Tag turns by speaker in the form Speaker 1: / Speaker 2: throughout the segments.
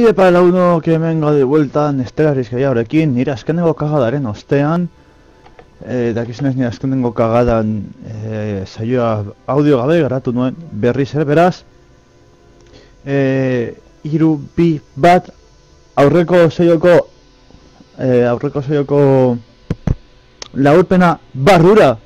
Speaker 1: Y para el uno que vengo de vuelta en Stellaris gehiagorekin, nire azkenengo kagadaren ostean, dakizunez nire azkenengo kagadan saioa audio gabe garatu nuen berriz ere, beraz 3-2-1 aurreko saioko laburpena barrura.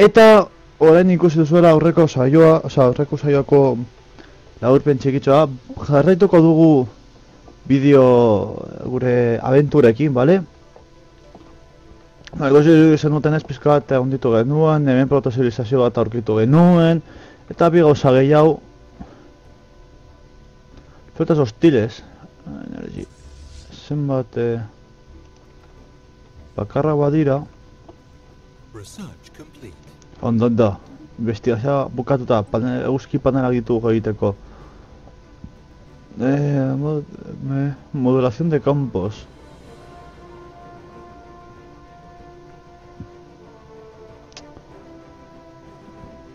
Speaker 1: Eta orain ikusi duzuela aurreko saioako laburpen txikitxoa, jarraituko dugu bideo gure abenturekin, bale? Ikusi zenuten ez pizka bat onditu genuen, hemen protozilizazio bat aurkitu genuen, eta bi gauza gehiago flotas hostiles, zenbat bakarra badira. Ondo, investigazioa bukatuta, eguzki panelak ditugu egiteko. Modulación de campos.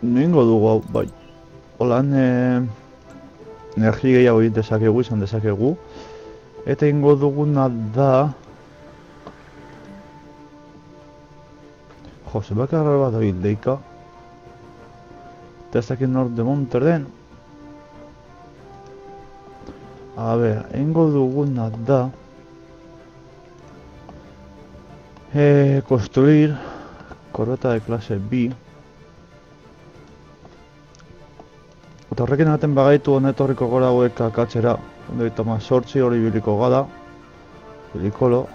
Speaker 1: Ningo dugu hau, bai. Holan, energia gehiago egin dezakegu, izan dezakegu. Eta ingo duguna da Jo, zebakarra bat dabil deika. Eta ez dakit nor demonter den. A ber, engo duguna da construir korbeta de clase B. Eta horrekin aten bagaitu honetorriko gora hauek akatzera. Ondo eta sortzi hori biliko gada. Bilikolo.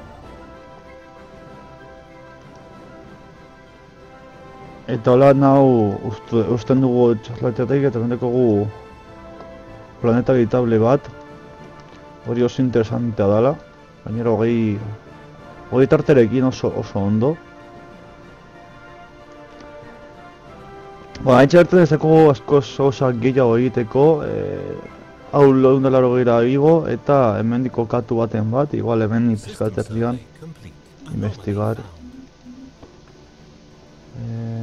Speaker 1: Eta hola nau usten dugu txarlateateik eta bendeko gu planeta habitable bat. Hori oso interesantea dala. Gainera hogei tarterekin oso ondo. Haintxe bertan ezako askoz osak gehiago egiteko. Hau 180 igo eta hemendiko katu baten bat. Igual hemen pizkaterrian investigar.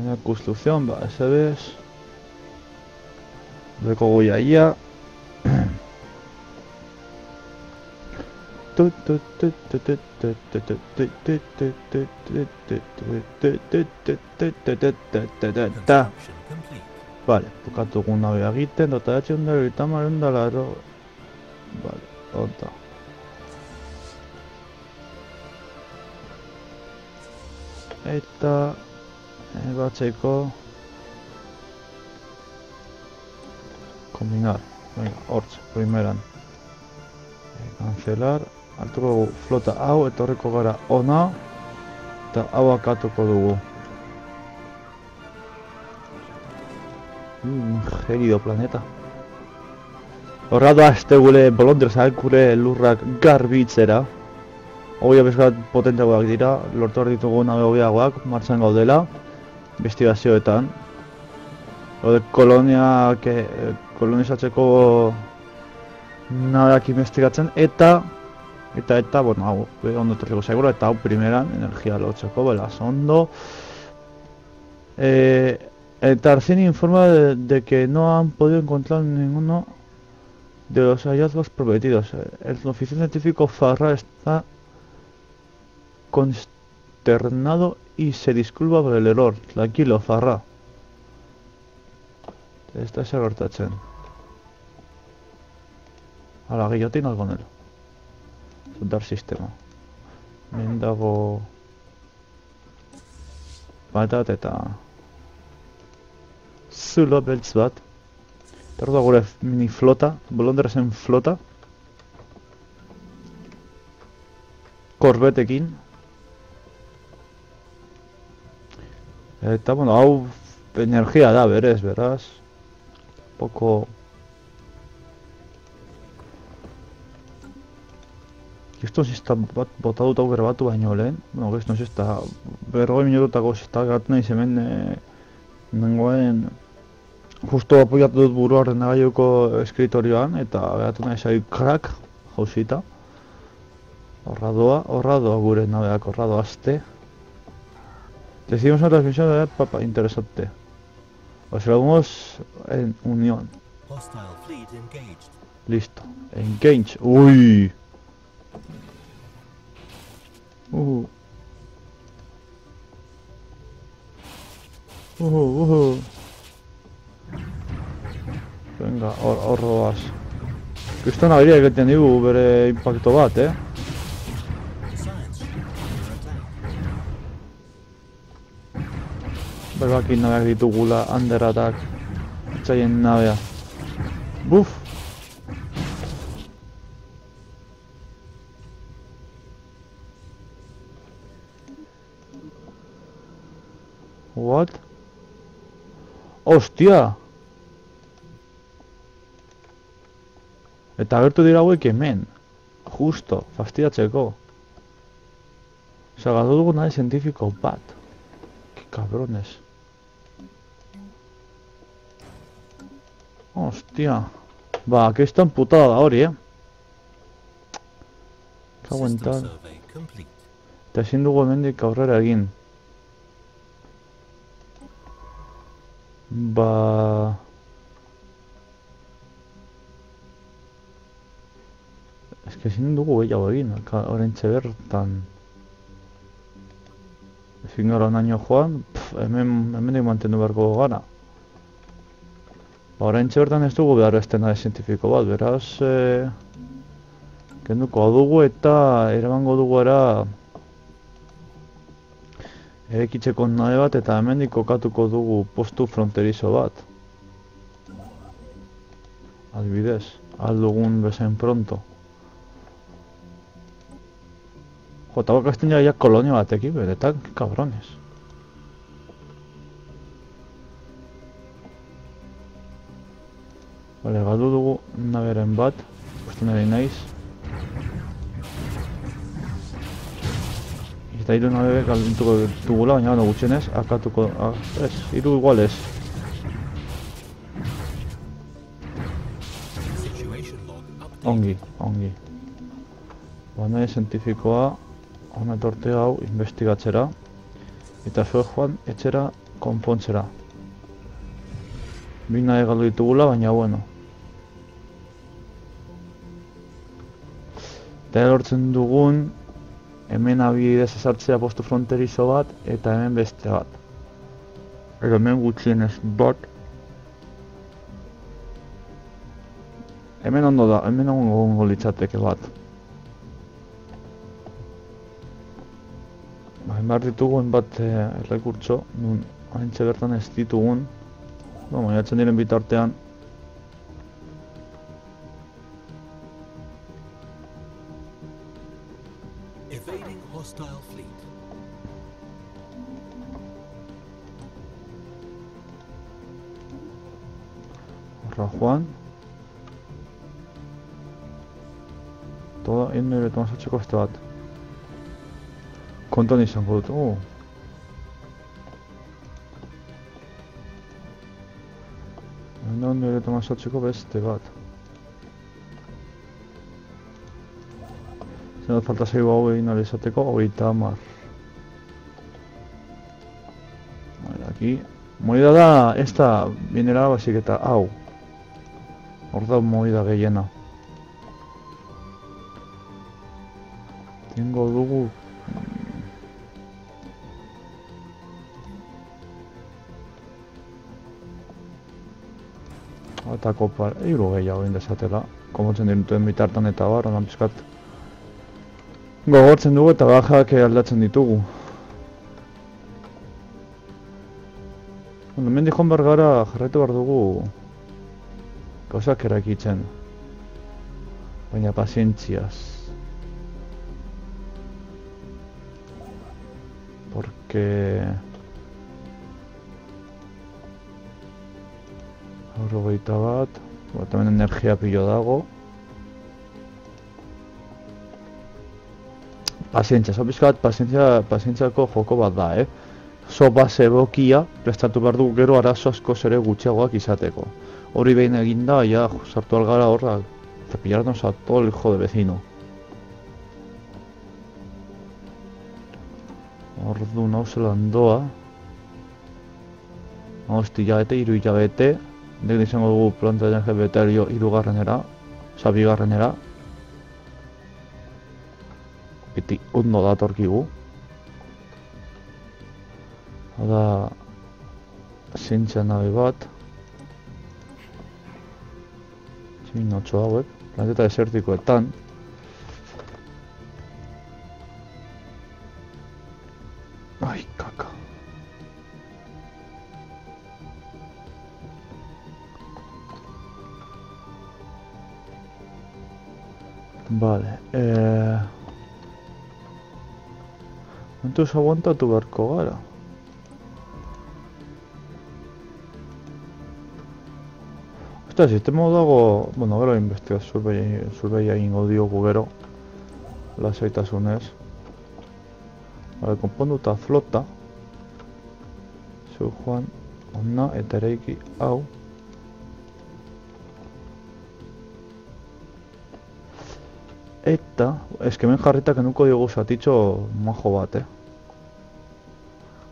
Speaker 1: La construcción, va, ese ves. Beko goiaia. Vale, bukatu gu nabe egiten, dota datxeun da eritamaren dalaro. Vale, onda. Eta batzeko combinar, venga, hortz, primeran cancelar, hartuko dugu flota hau, etorriko gara ona eta hau akatuko dugu gelido planeta horra doa este gure bolondrezak gure lurrak garbitzera hogei abezkat potenteagoak dira, lortu hor ditugu nabe hogeagoak, martxan gaudela investigazioetan kolonizatzeko nabeak investigatzen eta, bueno, hau, ondo etorriko seguro, eta hau primeran, energia lotzeko, belas, ondo. Eta Arceni informa de que no han podido encontrar ninguno de los hallazgos prometidos. El oficial científico Farra está consternado y se disculpa por el error. Tranquilo, Farra. Está ese gertatzen. A la guillotina al gonelo. Zundar sistema. Mendago batat eta zulo beltz bat. Eta da gure mini flota, bolondrezen flota. Korbetekin. Eta, bueno, hau energia da, berez, beraz. Poco... Geston zista bat botadut hau grabatu baino lehen. Bueno, geston zista... Berrogei minututako zista gatu nahi hemen... Nengoen... Justo apoiatu dut buruaren nagaiuko escritorioan, eta gatu nahi zai crack jauzita. Horra doa gure nabeak, horra doazte. Decidimos una transmisión de papa interesante. Observamos en unión. Listo. Engage. Uy. Venga, hor doaz. Kriston agiria egiten digu bere impacto bat, Berbakin nabeak ditugula, under attack. Etxaien nabea. Buf! What? Ostia! Eta agertu dira hauek hemen. Justo, fastidiatzeko. Zagatu dugu nahi zientifiko bat. Que cabrones. Hostia. Ba, aquesta putada da hori, Cago en tal. Eta ezin dugu hemendik aurrera egin. Ba... Ez que ezin dugu gehiago egin, oraintxe bertan. Ezin gara naino joan. hemendik mantendu beharko gara. Oraintxe bertan ez dugu behar estena zientifiko bat, beraz, kenduko dugu eta eramango dugu era erekitzeko nahe bat eta hemendik kokatuko dugu postu fronterizo bat. Adibidez, aldugun bezain pronto. Jo, eta bakazten ja kolonia batekin, beretan, cabrones. Bale, galdu dugu naberen bat, ikusten ari naiz. Eta hiru nabe galdutuko dugula, baina bano gutxienez, akatuko... ez, hiru igual ez. Ongi. Baina zientifikoa, hona etorte hau investigatzera, eta zuek joan etxera konpontzera. Bi nahi galdu ditugula, baina bueno. Eta lortzen dugun, hemen abidez ezartzea postu fronterizo bat, eta hemen beste bat. Eta hemen gutxienez bat. Hemen ondo da, hemen ondo litzateke bat. Behar ditugun bat errekurtso, nun haintxe bertan ez ditugun. Maiatzen diren bitartean.
Speaker 2: Evading hostile fleet.
Speaker 1: Horra joan. Toda nire tomasatzeko beste bat. Konton izango dut, nire tomasatzeko beste bat. Zenot falta zeigu hau egin alizateko, 30. Aquí. Moida da, ez da, binera baizik eta hau. Hor da moida gehiena. Tengo dugu... eta kopar, euro gehiago indezatela. Komotzen dirutuen bitartan eta bar, onan pizkat gogortzen dugu eta bajak aldatzen ditugu. Hemendik joan behar gara jarraitu behar dugu gauzak erakitzen. Baina pazientziaz. Porque... Horrogeita bat, hemen energia pilo dago. Pazientzia, pizkat pazientziako joko bat da, Zo base egokia, prestatu behar dugu gero arazo askoz ere gutxiagoak izateko. Hori behin eginda, ja, sartu algara horra, cepillarnos a todo el hijo de vecino. Ordu nauzelan doa. Hosti hilabete, 3 hilabete. Nek izango dugu planta de beterio 3. Bigarrenera. Beti ondo datorkigu. Hada zientzia nabe bat. Txinotxo hauek, planeta desertikoetan. Ai, kaka. Vale, momentuz aguantatu beharko gara. Eta sistema dago, bueno, gero investigaz zurbeia egingo diogu gero lasaitasunez. Vale, konponduta flota. Zeu joan, onna eta eraiki hau. Eta, eske hemen jarrita kenuko diogu zatitxo majo bat,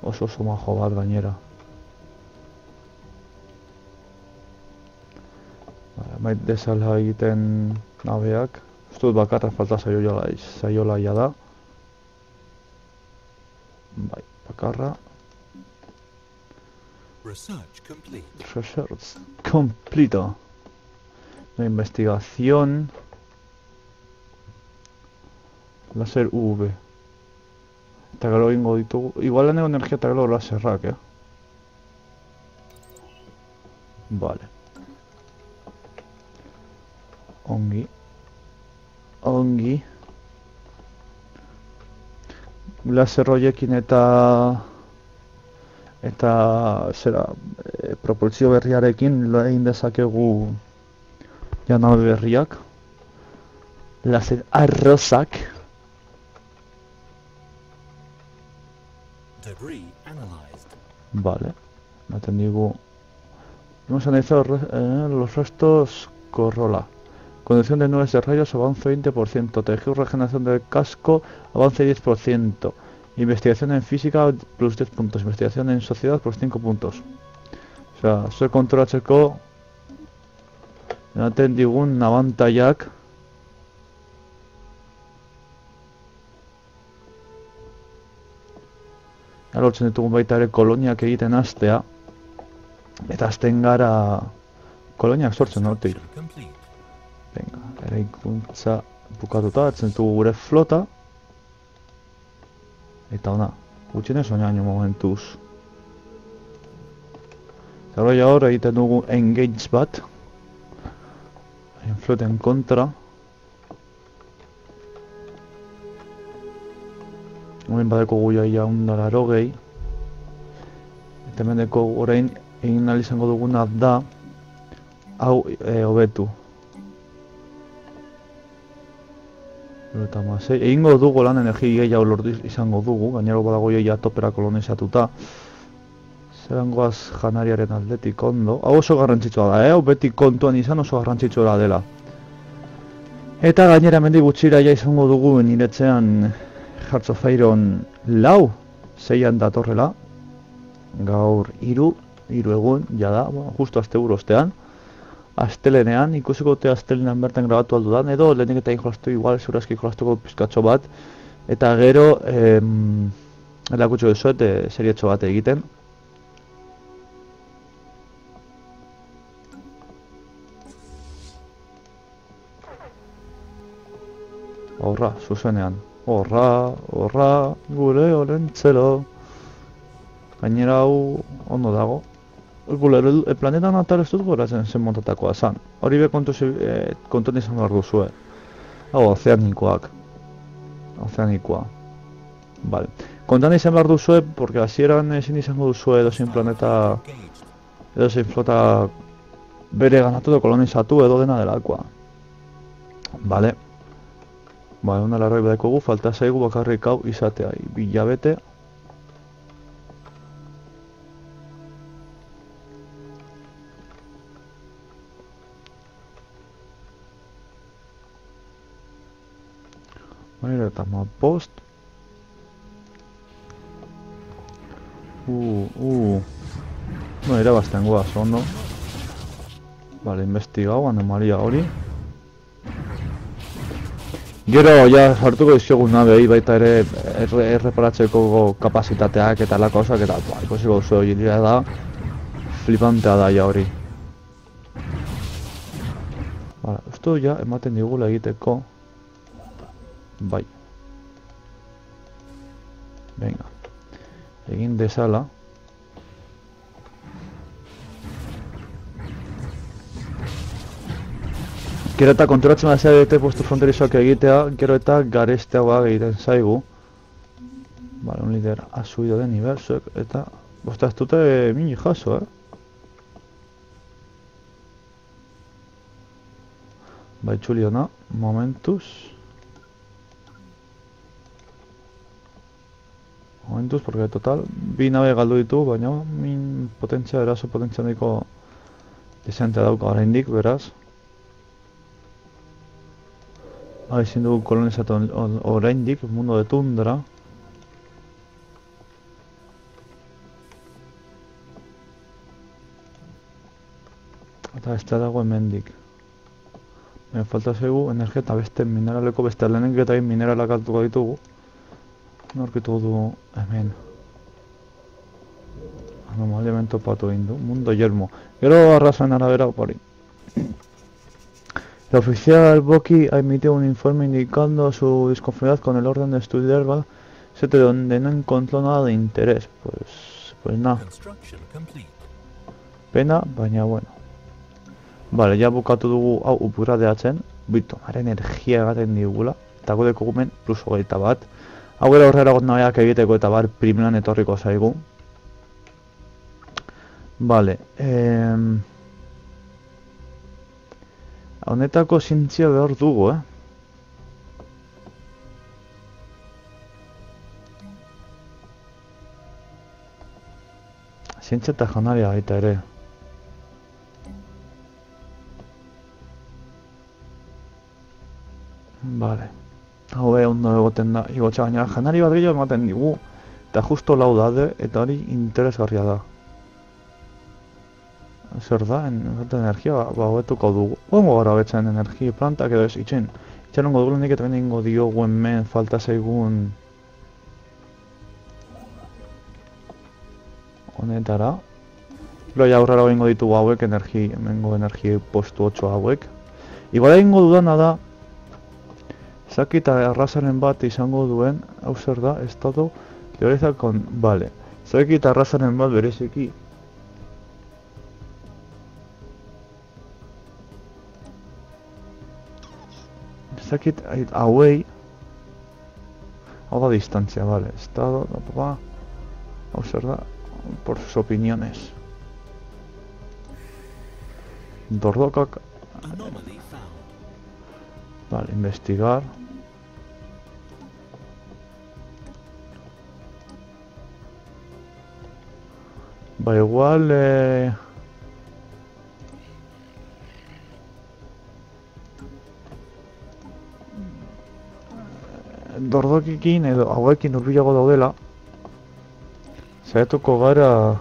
Speaker 1: Oso majo bat gainera. Mait dezala egiten nabeak. Ez dut bakarra falta zaiola ia da. Bai, bakarra.
Speaker 2: Research complete.
Speaker 1: Research completo. La investigación. Láser UV. Eta gero egingo ditugu. Igual laneko energia eta gero laserrak, Vale. Ongi. Ongi. Laser horiekin eta zera propulsio berriarekin egin dezakegu janabe berriak. Laser arrozak.
Speaker 2: Debris analyzed.
Speaker 1: Vale. Maten digu. Hemos analizado los restos Corolla. Conducción de nubes de rayos, avance 20%. Tejido regeneración del casco, avance 10%. Investigación en física, plus 10 puntos. Investigación en sociedad, plus 5 puntos. O sea, zuek kontrolatzeko ematen digun abantailak lortzen ditugun baita ere koloniak egiten hastea. Eta azten gara koloniak sortzen hortik.
Speaker 2: Complete.
Speaker 1: Venga, eraikuntza bukatuta, hartzen ditugu gure flota. Eta ona, gutxienez oinaino momentuz. Gero ja hor egiten dugu engage bat. Floten kontra. Hemen badeko guia undara gehi. Eta hemen deko orain egin ahal izango duguna da hau hobetu. Eta masei, egingo dugu lan energia gehiago lortu izango dugu, gainero badago ja topera kolonizatuta. Zerangoaz janariaren aldetik ondo. Hau oso garrantzitsua da, hau beti kontuan izan oso garrantzitsua dela. Eta gainera mendi gutxira ja izango dugu niretzean Hearts of Iron 4 6an datorrela. Gaur 3 egun, jada, justo asteburu ostean. Astelenean, ikusiko dute astelenean bertan grabatu aldudan, edo lehenik eta jolastu igual, segurazki jolastuko pizkatxo bat. Eta gero, elakutxo dezuet, serietxo bat egiten. Horra, zuzenean. Horra, gure olentzelo. Gainera hau ondo dago. Gure, planetan atal ez dut goratzen zen montatakoa zan. Hori be kontuan izan behar duzue. Hau, ozeanikoak. Ozeanikoa. Vale. Kontuan izan behar duzue, porque hasieran ezin izango duzue edozein planeta, edozein flota bere ganatu edo kolonizatu edo dena delakoa. Vale. Ba, egun alarroi badekogu, falta zaigu bakarrik hau izatea, bilabete. Baina eta post. No, irabazten guaz, ondo. Vale, investigau, anomalia hori. Gero, ja, sartuko dizkiogun nabei, baita ere erreparatzeko kapazitateak eta alako osak, eta ikusiko duzu hori da, flipantea da ja hori. Bara, uste ja, ematen digula egiteko. Bai. Venga. Egin dezala. Gero eta konturatzen bat zaudete postu fronterizoak egitea, gero eta garesteagoa egiten zaigu. Vale, un líder ha subido de nivel, eta bosta ez dute mini jaso, Bai, txuli hona, momentuz. Momentuz, porque total, bi nabe galdu ditu, baina min potentzia, eraso potentzia nahiko desentea dauka oraindik, beraz. Ezin dugu kolonizatu oraindik, mundo de tundra. Eta ez da dago hemendik. Me falta zaigu energia eta beste mineraleko beste lehenik eta mineralak altuko ditugu. Norkitu du hemen. Anomalia hemen topatu egin du, mundo yermo. Gero arrazoen arabera opari. El oficial Boki ha emitido un informe indicando su disconformidad con el orden de estudiar, ¿vale? Donde no encontró nada de interés. Pues nada.
Speaker 2: Construction complete.
Speaker 1: Pena, baina bueno. Vale, ja bukatu dugu hau upgradeatzen. Bitomar energia egaten digula. Eta gure kogumen plus 21. Hau gero horrela nabeak egiteko eta bar primeran etorriko zaigu. Vale, honetako zientzia behar dugu, Zientzia eta janaria baita ere. Vale. Hau ondo egoten da, igotxa baina janari bat gehiago ematen digu. Eta justo lau daude, eta hori interesgarria da. Zer da, energia hobetuko dugu. Oengo gara betzen energia plantak edo ez itxen. Itxarongo dugulenik eta beningo diogu hemen falta zaigun honetara. Loi aurrera egingo ditugu hauek, hemengo energia postu 8 hauek. Igual egingo dudana da, zaki eta arrazaren bat izango duen, hau zer da, estado teorizakon, bale. Zaki eta arrazaren bat bereziki. Zakit hauei, hau da distantzia, bale. Estado, hau zer da, por sus opiniones. Dordokak.
Speaker 2: Anomaly found.
Speaker 1: Vale, investigar. Ba, igual, dordokikin edo hauekin hurbilago daudela. Saiatuko gara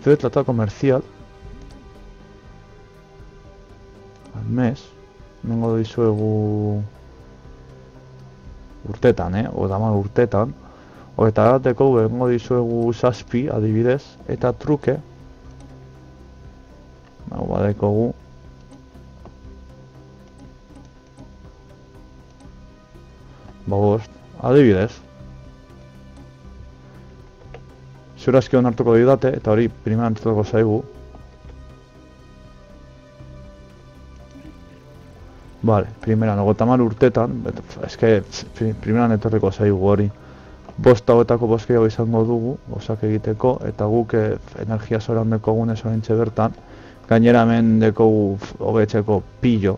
Speaker 1: trata comercial al mes. Nengo dizuegu urtetan, Odamar urtetan. Eta agateko bengo dizuegu zazpi adibidez eta truke. Hau badekogu. Bost, adibidez. Zurazki onartuko didate eta hori primeran entzutako zaigu. Vale, primeran, 30 urtetan, eske primeran etorriko zaigu hori. Bost hauetako boskeago izango dugu, osak egiteko, eta guk energia zoran dekogun ez horintxe bertan. Gainera hemen dekogu hobetzeko pillo.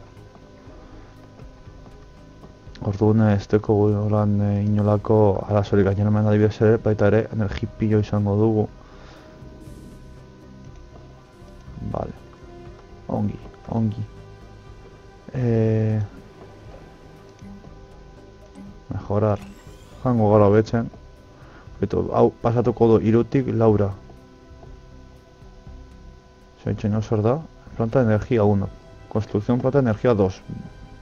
Speaker 1: Orduan ez dekogu horan inolako arazorik, gainera hemen adibidez ere, baita ere energi pillo izango dugu. Vale, ongi. Mejorar. Jango gara betzen. Hau pasatuko do 3tik 4. Zaitzen zer da? Planta de energía 1. Construcción planta de energía 2.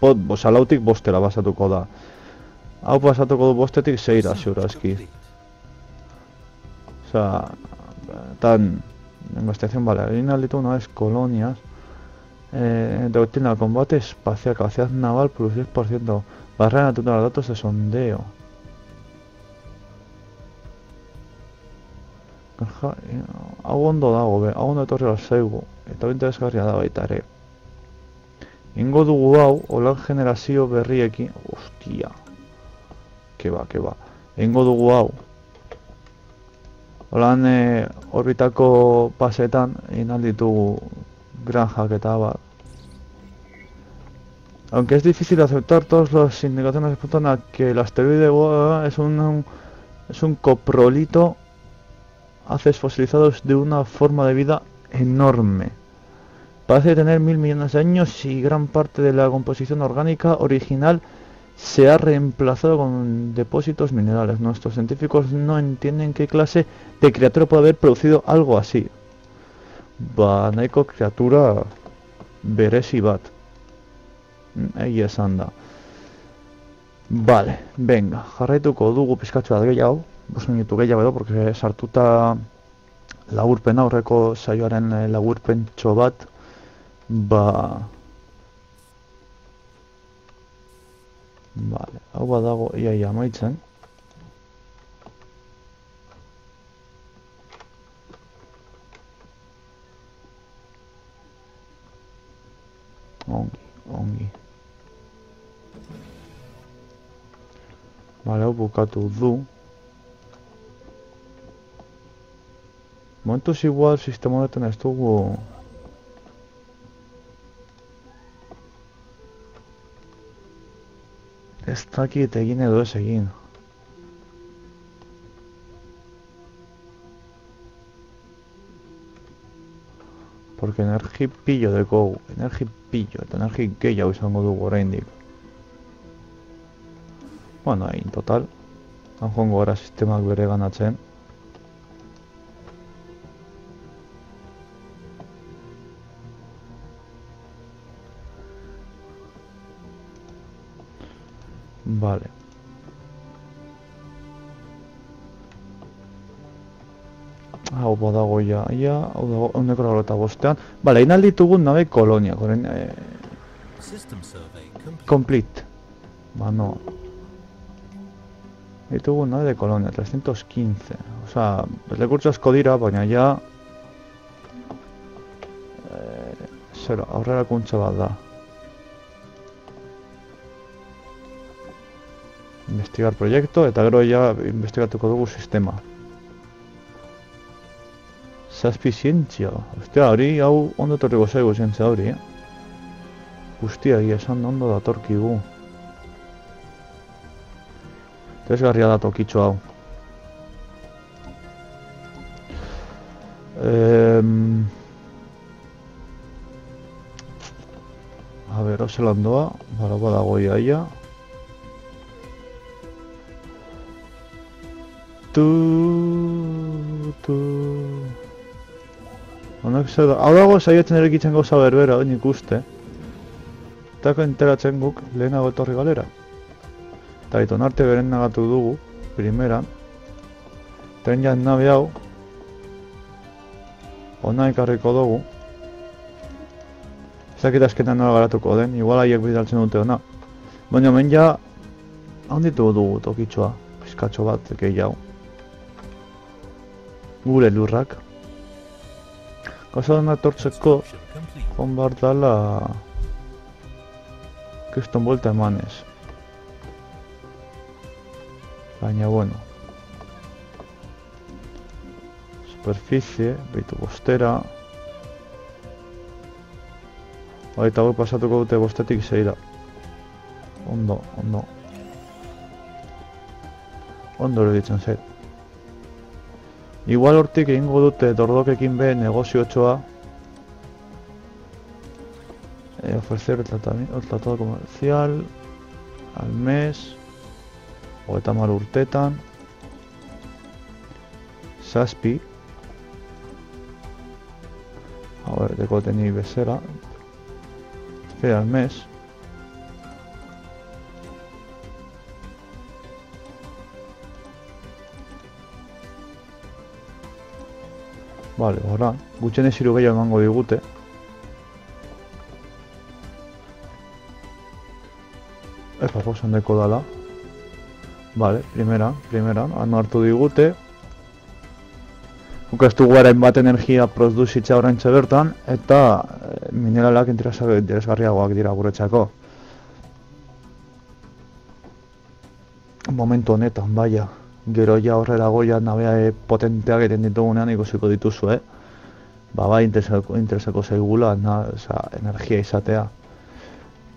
Speaker 1: Osa 4tik 5 pasatuko da. Hau pasatuko du 5tik 6 ziurazki. Osa, tan investigación bailarina ditu una vez colonias. Doctrina de combate espacial, capacidad naval plus 10%. Barrera natural de datos de sondeo. Hau ondo dago, hau ondo etorri zaigu, eta interesgarria da baita ere. Ingo dugu hau, holan generazio berriekin, ostia. Keba. Ingo dugu hau. Holan orbitako pasetan, inalditugu granjak eta bat. Aunque es difícil aceptar todas las indicaciones apuntan a que el asteroide es un coprolito haces fosilizados de una forma de vida enorme. Parece tener 1000 millones de años y gran parte de la composición orgánica original se ha reemplazado con depósitos minerales. Nuestros científicos no entienden qué clase de criatura puede haber producido algo así. Ba, nahiko kriatura berezi bat. Egia esan da. Vale, venga, jarraituko dugu pizkatxo bat gehiago. 5 minutu gehiago edo, porque sartuta laburpen aurreko saioaren laburpentxo bat, ba... Vale, hau badago iaia amaitzen. Ongi. Vale, hau bukatu du. Momentuz igual sistema honetan ez dugu... Ez dakit egin edo ez egin. Porque energi pillo dekogu, energi pillo eta energi gehiago izango dugu oraindik. Bueno, hain total. Han joango gara sistemak bere ganatzen. Vale. Hau badago hau dago 195. Vale, hain alditugun nabe kolonia, goren...
Speaker 2: System survey complete.
Speaker 1: Complete. Ba, no. Ditugun nabe de kolonia, 315. Osea, lekurtso asko dira, baina ja... Zero, aurrera kuntza bat da. Investigar proiektu, eta gero ja investigatuko dugu sistema. Zazpi zientzia. Ostia, hori, hau ondo torriko zaigu zientzia hori, Guztia esan ondo datorkigu. Interesgarria da tokitxo hau. A ber, Zelandoa, badago iaia. Honak zer da, hau dago saietzen erekitzen gauza berbera, nik uste. Eta enteratzen guk lehenago etorri galera. Eta ito narte beren nagatu dugu, primeran. Tren jan nabi hau. Ona ekarriko dugu. Ezakit azkenean nola garatuko den, igual haiek bidaltzen dute ona. Baina hemen ja, handitu dugu tokitxoa, pizkatxo bat gehiago. Gure lurrak. Gauza dena etortzeko, joan behar dala... Kriston buelta emanez. Baina, bueno. Superficie, behitu bostera. Eta hau pasatuko dute bostetik zeira. Ondo. Ondo ereditzen zait. Igual hortik egingo dute dordokekin be negoziotxoa. Ofrecer el tratado comercial al mes. Hogeita hamar urtetan. Zazpi. A ver, dekote ni bezera. Al mes. Vale, ahora, gutxenez hiru gehiago emango digute. Epa, posan deko dala. Vale, primera, han hartu digute. Guk ez dugu garen bat energia produzitza horrentxe bertan, eta mineralak interesgarriagoak dira guretzako. Momentu honetan, baia. Gero ja horrela goia nabea potenteak egiten ditugunean ikusiko dituzu, Ba, interesako zaigula, energia izatea.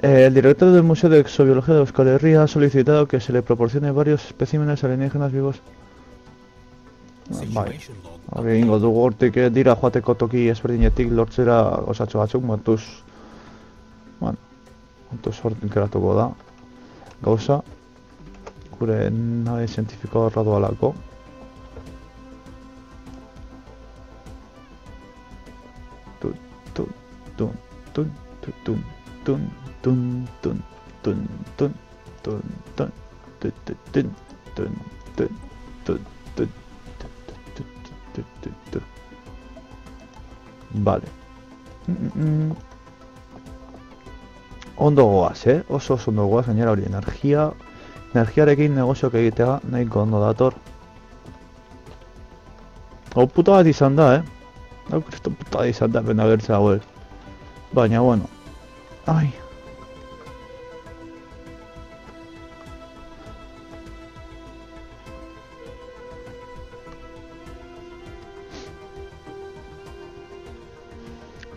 Speaker 1: El director del Museo de Exobiología de Euskal Herria ha solicitado que se le proporcione varios especímenes alienígenas vivos. Bai, hori ingo dugu hortik dira joateko toki ezberdinetik lortzera osatxo batzuk, montuz hortik geratuko da. Gauza, gure nabe zientifiko horra doalako. Vale. Ondo goaz, oso ondo goaz, gainera hori energiarekin negozioak egitea nahiko ondo dator. Hau puta bat izan da, Hau kristo puta bat izan da, bena gertza hauek. Baina, bueno. Ai.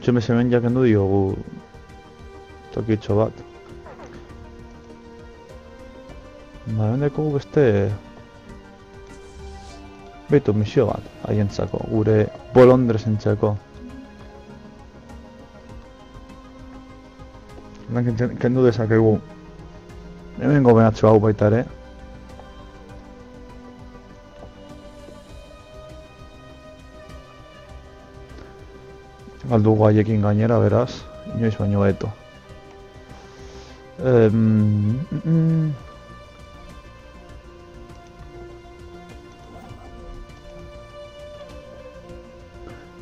Speaker 1: Txeme zemen jakendu diogu tokitxo bat. Bendeko beste beitu misio bat haientzako, gure bolondresentzako. Kendu dezakegu hemengo benatxo hau baita ere. Galdugu haiekin gainera, beraz, inoiz baino beto.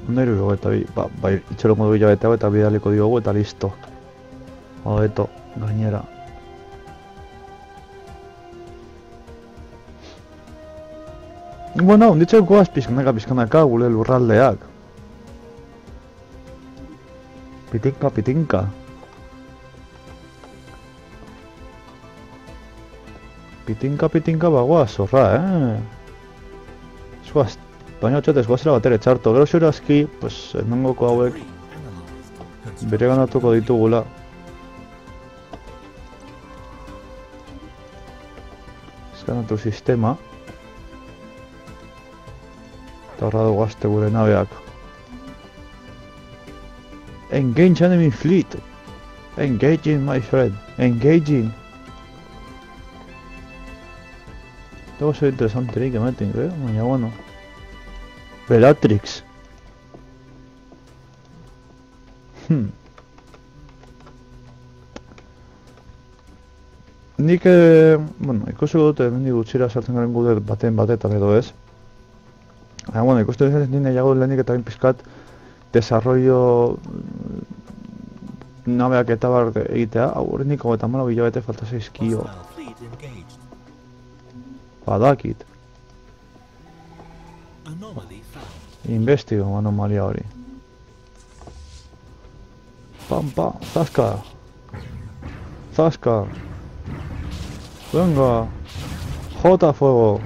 Speaker 1: Nairu dugu eta bai, itxero modu hilabetea eta bidaliko diogu eta listo. Hobeto, gainera. Bueno, onditxeko goaz pizkanaka gure lurraldeak. Pitinka. Pitinka bagoaz, zorra, Zuaz, baina txotez goazera bat ere txarto. Gero zure aski, pues, enongoko hauek bere ganatuko ditugula. Eskanatu sistema. Eta horra dugu azte gure nabeak. Engage enemy fleet. Engaging, my friend. Engaging. Debo ser interesanterik ematen, baina bueno. Bellatrix. Nik, bueno, ikusiko dute hemendik gutxira sartzen garen gude batetan edo ez. Bueno, ikusten dut nire jago lehenik eta pizkat desarrollo nabeak eta bar egitea. Hau horrenik 34 hilabete falta zaizkio. Badakit. Investigo anomalia hori. Pampa, zaska. Venga. Jota fuego.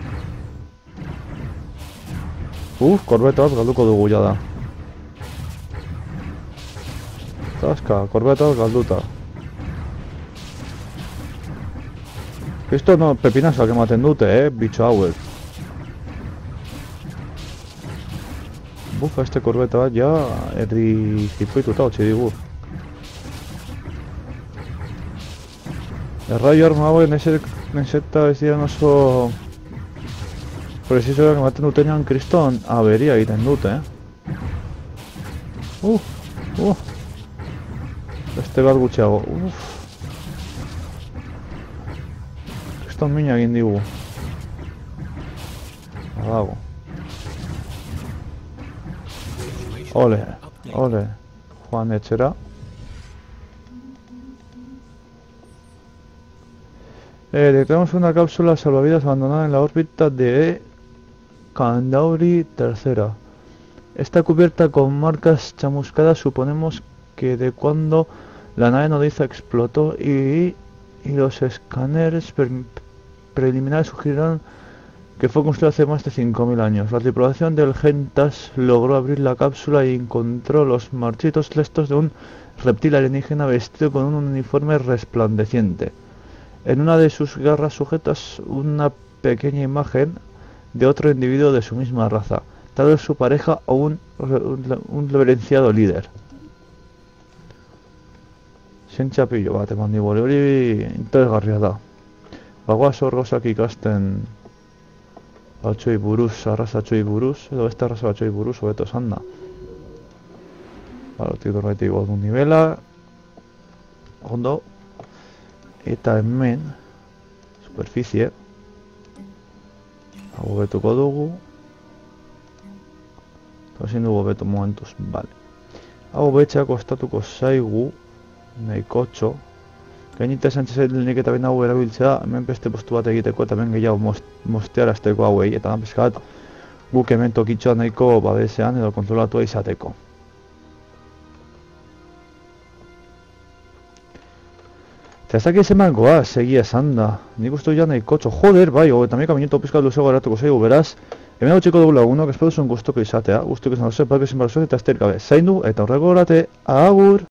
Speaker 1: Korbeta bat galduko dugu jada. Zaska, korbeta bat galduta. Esto no, pepinazak ematen dute, bitxo hauek. Este korbeta bat ja erdi zipuituta hotxe digu. Erraio arma hauek neseta ez diren oso precisoak ematen dutenean kriston aberia egiten dute, Beste bat gutxiago, kriston mina egin digu. Badago. Ole, joan etxera. Detectamos una cápsula salvavidas abandonada en la órbita de Candauri III. Está cubierta con marcas chamuscadas, suponemos que de cuando la nave nodriza explotó y los escáneres preliminares sugirieron que fue construida hace más de 5000 años. La tripulación del Gentas logró abrir la cápsula y encontró los marchitos restos de un reptil alienígena vestido con un uniforme resplandeciente. En una de sus garras sujetas una pequeña imagen de otro individuo de su misma raza, tal vez su pareja o un reverenciado líder. Zentxapillo bat eman digore, hori interesgarria da. Bagoaz hor gauzak ikasten batxoi buruz, arrazatxoi buruz, edo beste arraza batxoi buruz, hobeto esan da. Barotik dorretik godu nivela. Ondo. Eta hemen, superficie. Hau betuko dugu. Eta ezin dugu betu momentuz, bale. hau betxea kostatuko zaigu, nahikotxo. Gain interesantzia zailenik eta behin hau erabiltzea, hemen beste postu bat egiteko eta hemen gehiago mostearazteko hauei, eta pizkat guk hemen tokitxoa nahiko babesean edo kontrolatua izateko. Eta ez dakiz eman goaz, egia esan da. Nik uste ja nahikotxo, joder, bai, 30 minutu pizkat luzego eratuko zaigu, beraz. Hemen hau txiko dugu lagunok, espero zuen guztoko izatea, guztoko izan duzue, bat bezin barzuek eta azter gabe. Zaindu eta horrego horate, agur!